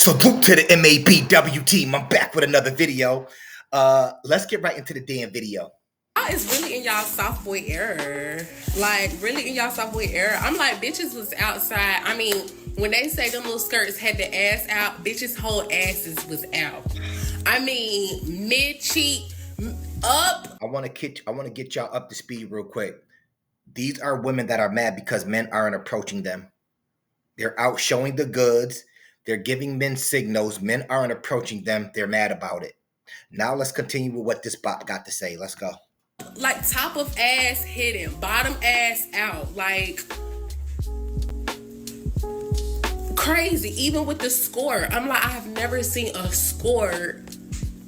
Salute to the MABW team. I'm back with another video. Let's get right into the damn video. Y'all is really in y'all soft boy era. Like, really in y'all soft boy era. I'm like, bitches was outside. I mean, when they say them little skirts had the ass out, bitches' whole asses was out. I mean, mid-cheek up. I want to get y'all up to speed real quick. These are women that are mad because men aren't approaching them. They're out showing the goods. They're giving men signals. Men aren't approaching them. They're mad about it. Now let's continue with what this bot got to say. Let's go. Like, top of ass hidden, bottom ass out. Like, crazy. Even with the score, I'm like, I have never seen a score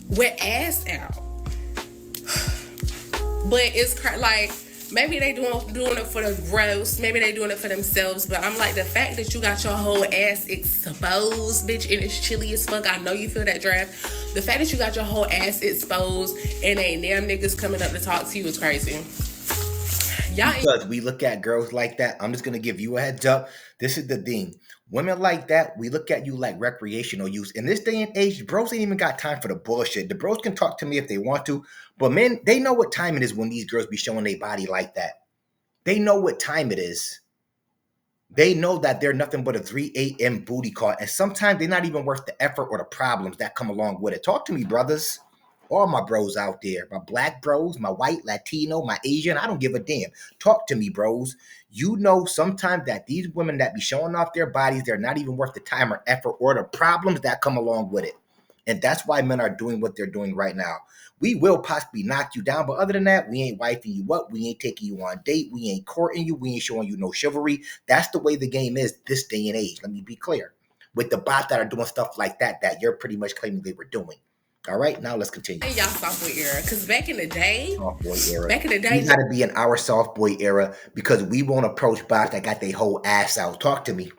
with ass out. But it's like, maybe they doing it for the gross. Maybe they doing it for themselves. But I'm like, the fact that you got your whole ass exposed, bitch, and it's chilly as fuck. I know you feel that draft. The fact that you got your whole ass exposed and ain't damn niggas coming up to talk to you is crazy. Y'all, because we look at girls like that, I'm just gonna give you a heads up. This is the thing. Women like that, we look at you like recreational use. In this day and age, bros ain't even got time for the bullshit. The bros can talk to me if they want to, but men, they know what time it is when these girls be showing their body like that. They know what time it is. They know that they're nothing but a 3 a.m. booty call, and sometimes they're not even worth the effort or the problems that come along with it. Talk to me, brothers. All my bros out there, my black bros, my white, Latino, my Asian, I don't give a damn. Talk to me, bros. You know sometimes that these women that be showing off their bodies, they're not even worth the time or effort or the problems that come along with it. And that's why men are doing what they're doing right now. We will possibly knock you down, but other than that, we ain't wifing you up. We ain't taking you on a date. We ain't courting you. We ain't showing you no chivalry. That's the way the game is this day and age. Let me be clear. With the bots that are doing stuff like that you're pretty much claiming they were doing. All right, now let's continue. y'all soft boy era, because back in the day, we gotta be in our soft boy era because we won't approach bots that got their whole ass out. Talk to me.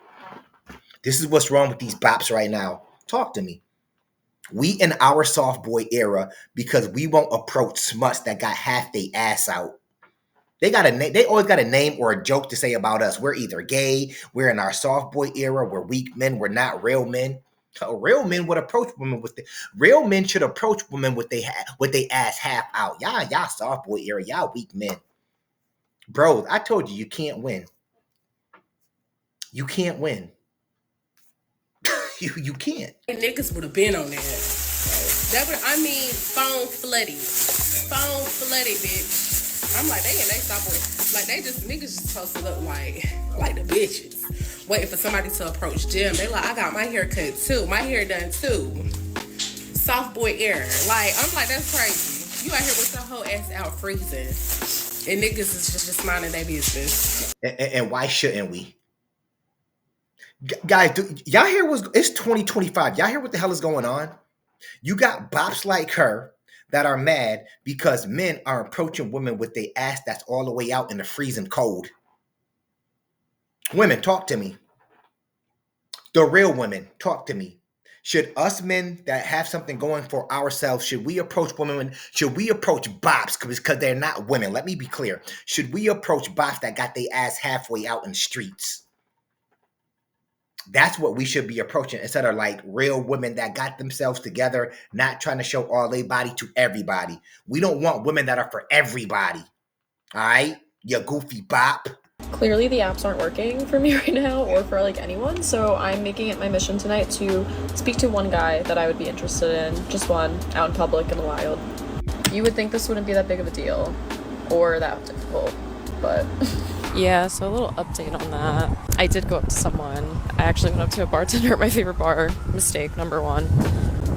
This is what's wrong with these bops right now. Talk to me. We in our soft boy era because we won't approach smuts that got half their ass out. They always got a name or a joke to say about us. We're either gay, we're in our soft boy era, we're weak men, we're not real men. Real men would approach women with real men should approach women with they ass half out. Y'all soft boy era, y'all weak men. Bros, I told you you can't win. You can't win. you can't. Niggas would have been on that. Phone flooded, bitch. I'm like, they in they soft boy. Like, niggas just supposed to look like the bitches. Waiting for somebody to approach Jim. They like, I got my hair cut too. My hair done too. Soft boy era. Like, I'm like, that's crazy. You out here with your whole ass out freezing. And niggas is just minding their business. And why shouldn't we? Guys, y'all hear it's 2025. Y'all hear what the hell is going on? You got bops like her that are mad because men are approaching women with their ass that's all the way out in the freezing cold. Women, talk to me. The real women, talk to me. Should us men that have something going for ourselves, should we approach women? Should we approach bops because they're not women? Let me be clear. Should we approach bops that got their ass halfway out in the streets? That's what we should be approaching instead of like real women that got themselves together, not trying to show all their body to everybody. We don't want women that are for everybody. All right? You goofy bop. Clearly the apps aren't working for me right now or for like anyone, so I'm making it my mission tonight to speak to one guy that I would be interested in, just one, out in public in the wild. You would think this wouldn't be that big of a deal or that difficult, but... Yeah, so a little update on that. I did go up to someone. I actually went up to a bartender at my favorite bar, mistake number one,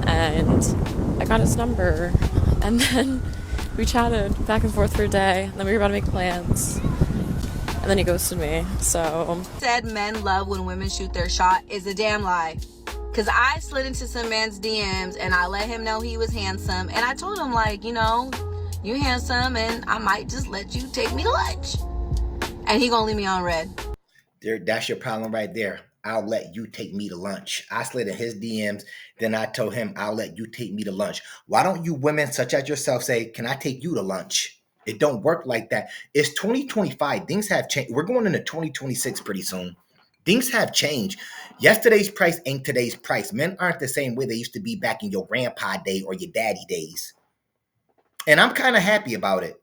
and I got his number, and then we chatted back and forth for a day, and then we were about to make plans. And then he ghosted me, so... Said men love when women shoot their shot is a damn lie. Because I slid into some man's DMs and I let him know he was handsome. And I told him, like, you know, you handsome and I might just let you take me to lunch. And he gonna leave me on red. That's your problem right there. I'll let you take me to lunch. I slid in his DMs. Then I told him, I'll let you take me to lunch. Why don't you women such as yourself say, can I take you to lunch? It don't work like that. It's 2025. Things have changed. We're going into 2026 pretty soon. Things have changed. Yesterday's price ain't today's price. Men aren't the same way they used to be back in your grandpa day or your daddy days. And I'm kind of happy about it.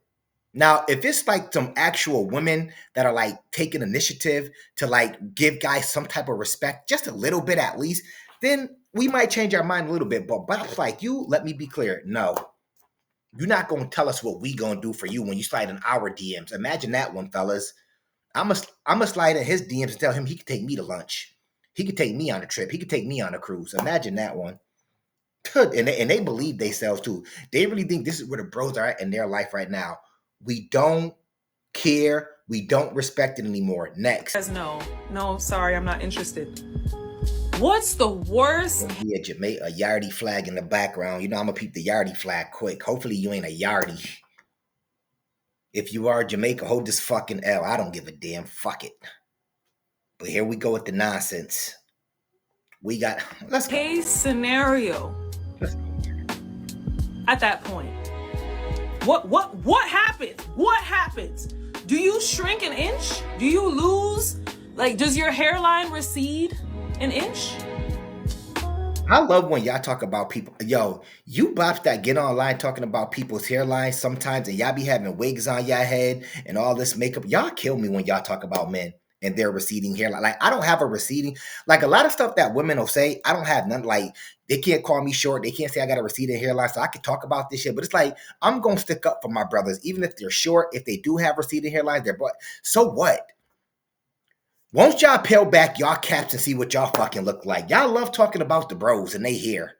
Now, if it's like some actual women that are like taking initiative to like give guys some type of respect, just a little bit at least, then we might change our mind a little bit. But bops like you, let me be clear. No, you're not going to tell us what we going to do for you when you slide in our DMs. Imagine that one, fellas. I'm a slide in his DMs and tell him he could take me to lunch. He could take me on a trip. He could take me on a cruise. Imagine that one. And they believe themselves too. They really think this is where the bros are at in their life right now. We don't care. We don't respect it anymore. Next. Says no, sorry, I'm not interested. What's the worst? Be a Jamaica, a yardie flag in the background. You know I'm gonna peep the yardie flag quick. Hopefully you ain't a yardie. If you are Jamaica, hold this fucking L. I don't give a damn. Fuck it. But here we go with the nonsense. We got. Let's go. Case scenario. At that point, what happens? What happens? Do you shrink an inch? Do you lose? Like, does your hairline recede an inch? I love when y'all talk about people. Yo, you bops that get online talking about people's hairlines sometimes, and y'all be having wigs on y'all head and all this makeup. Y'all kill me when y'all talk about men and their receding hairline. Like, I don't have a receding, like a lot of stuff that women will say, I don't have none. Like, they can't call me short. They can't say I got a receding hairline, so I can talk about this shit. But it's like, I'm going to stick up for my brothers, even if they're short, if they do have receding hairlines, so what? Won't y'all peel back y'all caps and see what y'all fucking look like? Y'all love talking about the bros and they here.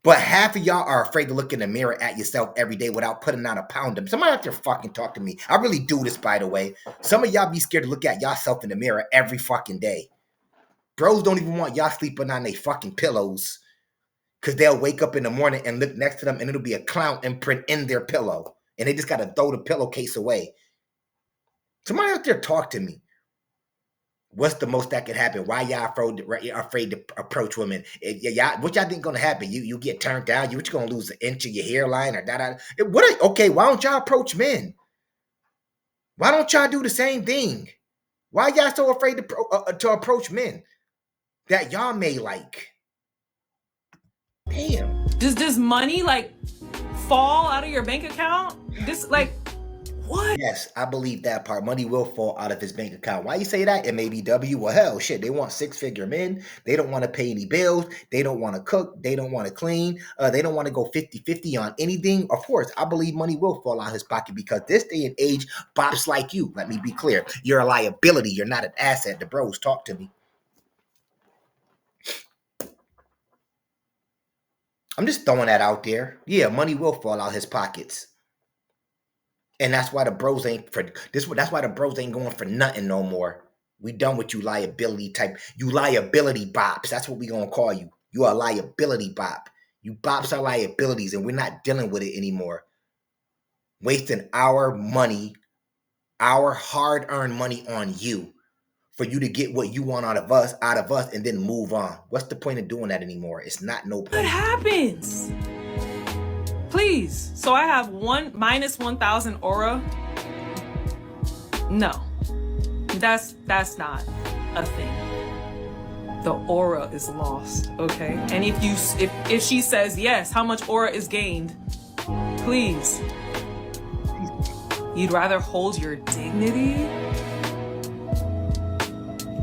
But half of y'all are afraid to look in the mirror at yourself every day without putting on a pound of. Somebody out there fucking talk to me. I really do this, by the way. Some of y'all be scared to look at yourself in the mirror every fucking day. Bros don't even want y'all sleeping on their fucking pillows. Because they'll wake up in the morning and look next to them and it'll be a clown imprint in their pillow. And they just got to throw the pillowcase away. Somebody out there talk to me. What's the most that could happen? Why y'all afraid to approach women? What y'all think gonna happen? You get turned down. What you gonna lose an inch of your hairline or that? Okay, why don't y'all approach men? Why don't y'all do the same thing? Why y'all so afraid to approach men that y'all may like? Damn. Does money like fall out of your bank account? This like. What? Yes, I believe that part. Money will fall out of his bank account. Why you say that? MABW? Well, hell, shit. They want six-figure men. They don't want to pay any bills. They don't want to cook. They don't want to clean. They don't want to go 50-50 on anything. Of course, I believe money will fall out of his pocket because this day and age, bops like you. Let me be clear. You're a liability. You're not an asset. The bros talk to me. I'm just throwing that out there. Yeah, money will fall out his pockets. And that's why the bros ain't for this. That's why the bros ain't going for nothing no more. We done with you liability type. You liability bops. That's what we gonna call you. You are a liability bop. You bops are liabilities, and we're not dealing with it anymore. Wasting our money, our hard-earned money on you, for you to get what you want out of us, and then move on. What's the point of doing that anymore? It's not no point. What happens? Please. So I have minus 1,000 aura. No, that's not a thing. The aura is lost. Okay. And if she says yes, how much aura is gained? Please. You'd rather hold your dignity?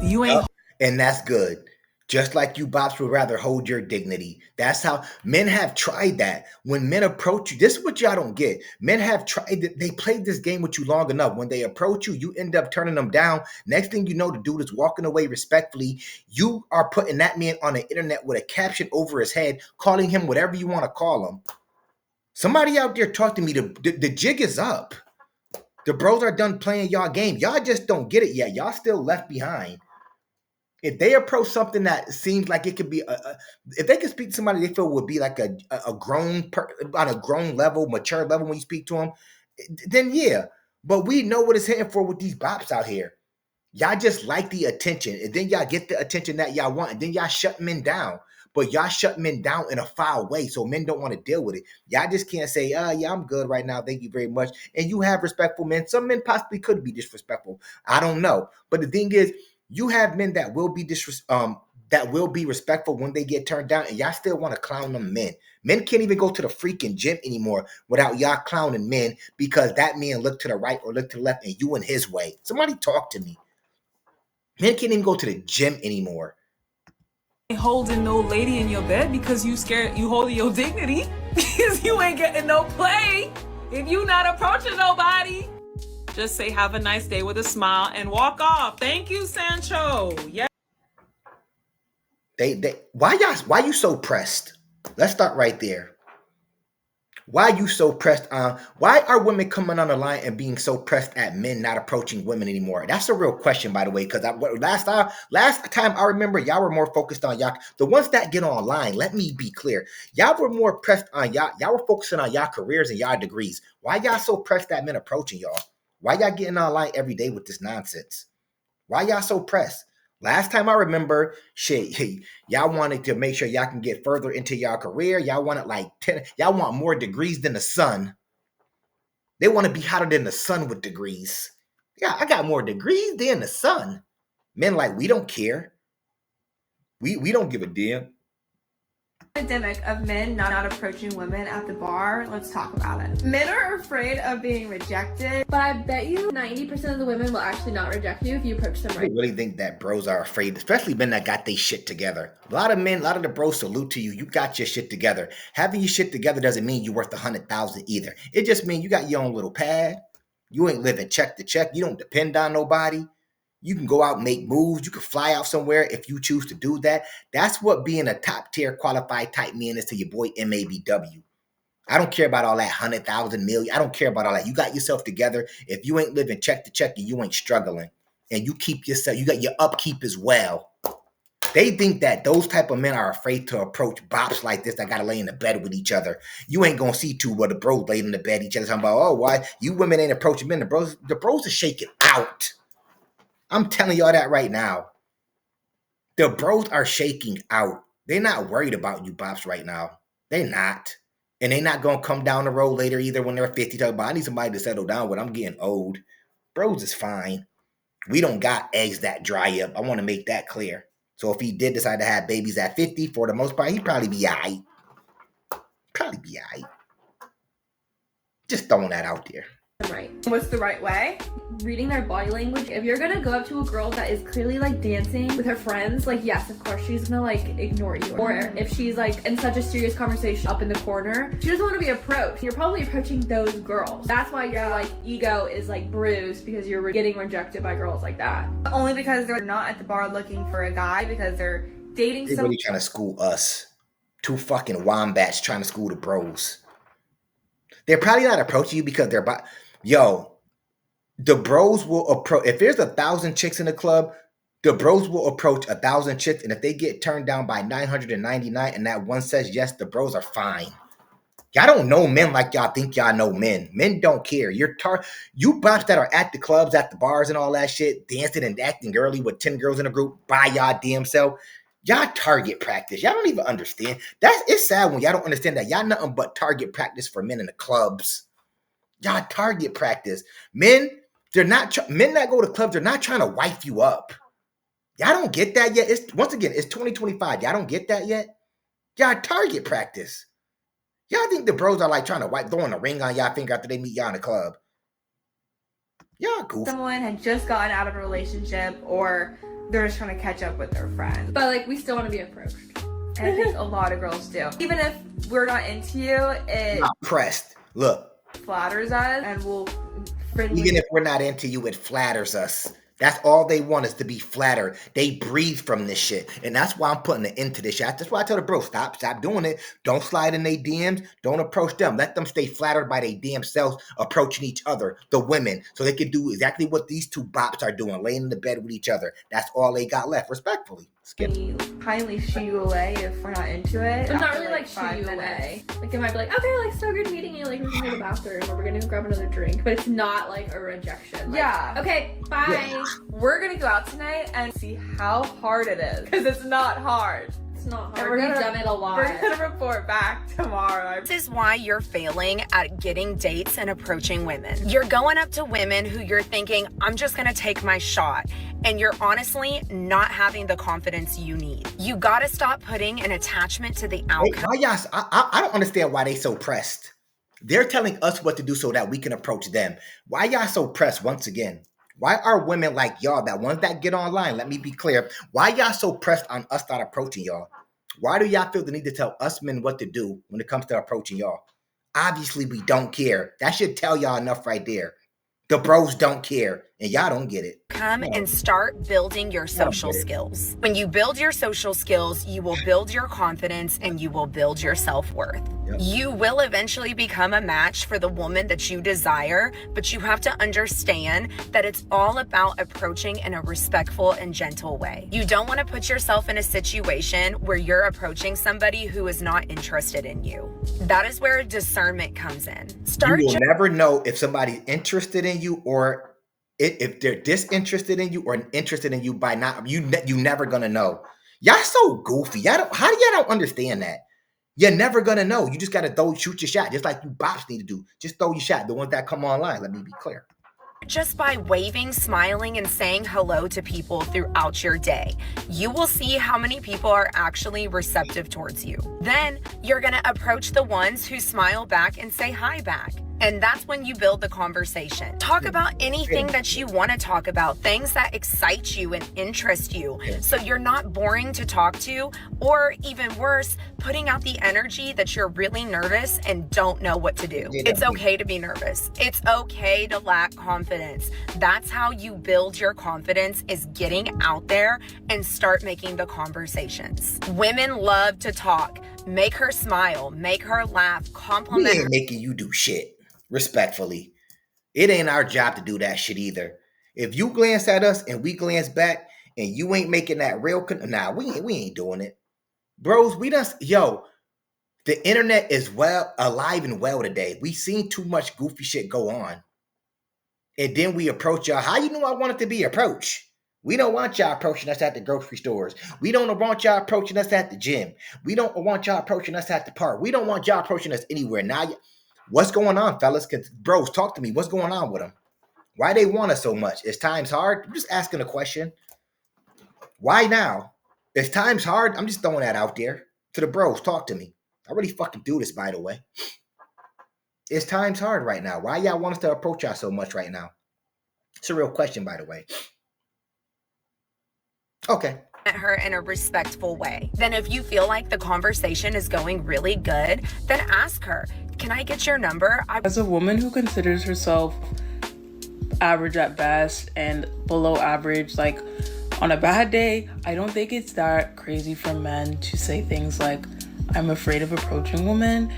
You ain't. And that's good. Just like you bops would rather hold your dignity. That's how men have tried that. When men approach you, this is what y'all don't get. Men have tried, they played this game with you long enough. When they approach you, you end up turning them down. Next thing you know, the dude is walking away respectfully. You are putting that man on the internet with a caption over his head, calling him whatever you want to call him. Somebody out there talk to me. The jig is up. The bros are done playing y'all game. Y'all just don't get it yet. Y'all still left behind. If they approach something that seems like it could be, if they could speak to somebody they feel would be like a grown, on a grown level, mature level when you speak to them, then yeah. But we know what it's hitting for with these bops out here. Y'all just like the attention, and then y'all get the attention that y'all want, and then y'all shut men down. But y'all shut men down in a foul way, so men don't want to deal with it. Y'all just can't say, yeah, I'm good right now. Thank you very much. And you have respectful men. Some men possibly could be disrespectful. I don't know. But the thing is, You have men that will be that will be respectful when they get turned down, and y'all still want to clown them men. Men can't even go to the freaking gym anymore without y'all clowning men because that man looked to the right or looked to the left and you in his way. Somebody talk to me. Men can't even go to the gym anymore. Holding no lady in your bed because you scared you holding your dignity because you ain't getting no play. If you not approaching nobody, just say have a nice day with a smile and walk off. Thank you, Sancho. Yeah. Why you so pressed? Let's start right there. Why you so pressed on? Why are women coming on the line and being so pressed at men not approaching women anymore? That's a real question, by the way. Because last time I remember, y'all were more focused on y'all. The ones that get online, let me be clear, y'all were more pressed on y'all. Y'all were focusing on y'all careers and y'all degrees. Why y'all so pressed at men approaching y'all? Why y'all getting online every day with this nonsense? Why y'all so pressed? Last time I remember, shit, y'all wanted to make sure y'all can get further into y'all career. Y'all wanted like 10, y'all want more degrees than the sun. They want to be hotter than the sun with degrees. Yeah, I got more degrees than the sun. Men like, we don't care. We don't give a damn. Epidemic of men not approaching women at the bar. Let's talk about it. Men are afraid of being rejected, But I bet you 90% of the women will actually not reject you if you approach them I right. really think that bros are afraid, especially men that got their shit together. A lot of men, a lot of the bros salute to you. You got your shit together. Having your shit together doesn't mean you're worth 100,000 either. It just means you got your own little pad. You ain't living check to check. You don't depend on nobody. You can go out and make moves. You can fly out somewhere if you choose to do that. That's what being a top tier qualified type man is to your boy MABW. I don't care about all that 100,000 million. I don't care about all that. You got yourself together. If you ain't living check to check and you ain't struggling and you keep yourself, you got your upkeep as well. They think that those type of men are afraid to approach bops like this that got to lay in the bed with each other. You ain't going to see two where the bros laid in the bed each other talking about, oh, why you women ain't approaching men. The bros are shaking out. I'm telling y'all that right now. The bros are shaking out. They're not worried about you bops right now. They're not. And they're not going to come down the road later either when they're 50 talking about, I need somebody to settle down with. I'm getting old. Bros is fine. We don't got eggs that dry up. I want to make that clear. So if he did decide to have babies at 50, for the most part, he'd probably be all right. Probably be all right. Just throwing that out there. Right. what's the right way? Reading their body language. If you're gonna go up to a girl that is clearly like dancing with her friends, like yes, of course she's gonna like ignore you. Or if she's like in such a serious conversation up in the corner, she doesn't want to be approached. You're probably approaching those girls. That's why your like ego is like bruised because you're getting rejected by girls like that. Only because they're not at the bar looking for a guy, because they're dating They're someone. really trying to school us. Two fucking wombats trying to school the bros. They're probably not approaching you because they're the bros will approach. If there's 1,000 chicks in the club, the bros will approach 1,000 chicks, and if they get turned down by 999 and that one says yes, the bros are fine. Y'all don't know men like y'all think y'all know men. Men don't care. You bops that are at the clubs, at the bars and all that shit, dancing and acting girly with 10 girls in a group by y'all damn self. Y'all target practice. Y'all don't even understand. It's sad when y'all don't understand that y'all nothing but target practice for men in the clubs. Y'all target practice. Men, men that go to clubs, they're not trying to wife you up. Y'all don't get that yet. It's 2025. Y'all don't get that yet. Y'all target practice. Y'all think the bros are like trying to throwing a ring on y'all finger after they meet y'all in the club. Y'all goofy. Someone had just gotten out of a relationship, or they're just trying to catch up with their friends. But like we still want to be approached. And I think a lot of girls do. Even if we're not into you, it Not pressed. Look. flatters us, and we'll friendly. Even if we're not into you, it flatters us. That's all they want is to be flattered. They breathe from this shit. And that's why I'm putting an end to this shit. That's why I tell the bro, stop doing it. Don't slide in their DMs. Don't approach them. Let them stay flattered by their damn selves approaching each other, the women, so they can do exactly what these two bops are doing, laying in the bed with each other. That's all they got left, respectfully. Skip. Kindly shoo you away if we're not into it. But not after, really like shoo 5 you minutes. away. Like it might be like, okay, like so good meeting you, like we can go to the bathroom or we're gonna go grab another drink. But it's not like a rejection. Like, Yeah. okay, bye. We're gonna go out tonight and see how hard it is, because it's not hard. It's not And hard. We've done it a lot. We're gonna report back tomorrow. This is why you're failing at getting dates and approaching women. You're going up to women who you're thinking, I'm just gonna take my shot. And you're honestly not having the confidence you need. You gotta stop putting an attachment to the outcome. Why y'all? I don't understand why they so pressed. They're telling us what to do so that we can approach them. Why y'all so pressed once again? Why are women like y'all, that ones that get online, let me be clear, why y'all so pressed on us not approaching y'all? Why do y'all feel the need to tell us men what to do when it comes to approaching y'all? Obviously, we don't care. That should tell y'all enough right there. The bros don't care, and y'all don't get it. Come and start building your social skills. When you build your social skills, you will build your confidence and you will build your self-worth. You will eventually become a match for the woman that you desire, but you have to understand that it's all about approaching in a respectful and gentle way. You don't want to put yourself in a situation where you're approaching somebody who is not interested in you. That is where discernment comes in. You will never know if somebody's interested in you or if they're disinterested in you or interested in you by not. You never gonna know. Y'all so goofy. How do y'all don't understand that? You're never gonna know. You just gotta shoot your shot, just like you BOPS need to do. Just throw your shot. The ones that come online. Let me be clear. Just by waving, smiling, and saying hello to people throughout your day, you will see how many people are actually receptive towards you. Then you're gonna approach the ones who smile back and say hi back. And that's when you build the conversation. Talk about anything that you want to talk about, things that excite you and interest you. So you're not boring to talk to, or even worse, putting out the energy that you're really nervous and don't know what to do. It's okay to be nervous. It's okay to lack confidence. That's how you build your confidence, is getting out there and start making the conversations. Women love to talk. Make her smile, make her laugh, compliment her. We ain't making you do shit. Respectfully, it ain't our job to do that shit either. If you glance at us and we glance back and you ain't making that real we ain't doing it. Bros, the internet is alive and well today. We seen too much goofy shit go on. And then we approach y'all. How you know I want it to be approached? We don't want y'all approaching us at the grocery stores. We don't want y'all approaching us at the gym. We don't want y'all approaching us at the park. We don't want y'all approaching us anywhere. Now, what's going on, fellas? Bros, talk to me. What's going on with them? Why they want us so much? Is times hard? I'm just asking a question. Why now? Is times hard? I'm just throwing that out there. To the bros, talk to me. I really fucking do this, by the way. Is times hard right now? Why y'all want us to approach y'all so much right now? It's a real question, by the way. Okay. Her in a respectful way. Then if you feel like the conversation is going really good, then ask her, can I get your number? As a woman who considers herself average at best and below average, like on a bad day, I don't think it's that crazy for men to say things like, I'm afraid of approaching women.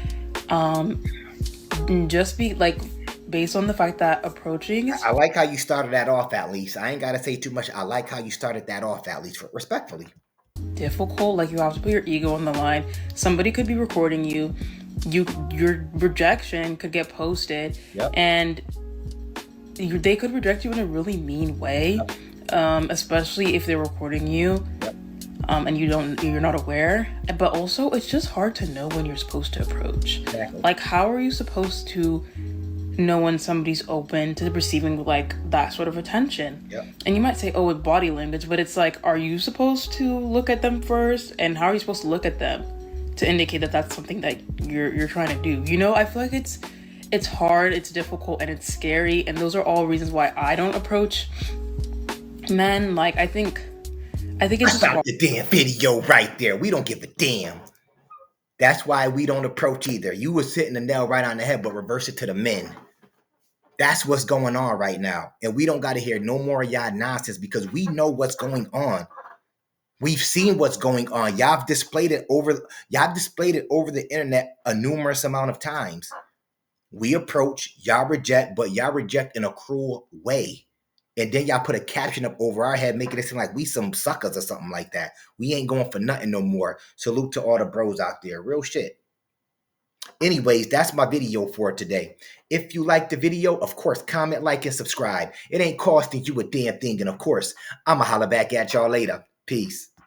Just be like, based on the fact that approaching is... I like how you started that off, at least. I ain't got to say too much. I like how you started that off, at least, respectfully. Difficult. Like, you have to put your ego on the line. Somebody could be recording you. Your rejection could get posted. Yep. And they could reject you in a really mean way. Yep. Especially if they're recording you. Yep. And you're not aware. But also, it's just hard to know when you're supposed to approach. Exactly. Like, how are you supposed to know when somebody's open to receiving like that sort of attention? Yep. And you might say, oh, with body language, but it's like, are you supposed to look at them first? And how are you supposed to look at them to indicate that that's something that you're trying to do? You know, I feel like it's hard, it's difficult, and it's scary. And those are all reasons why I don't approach men. Like, I think it's just hard. The damn video right there. We don't give a damn. That's why we don't approach either. You was hitting the nail right on the head, but reverse it to the men. That's what's going on right now. And we don't got to hear no more of y'all nonsense because we know what's going on. We've seen what's going on. Y'all displayed it over the internet a numerous amount of times. We approach, y'all reject, but y'all reject in a cruel way. And then y'all put a caption up over our head, making it seem like we some suckers or something like that. We ain't going for nothing no more. Salute to all the bros out there. Real shit. Anyways, that's my video for today. If you like the video, of course, comment, like, and subscribe. It ain't costing you a damn thing. And of course, I'ma holla back at y'all later. Peace.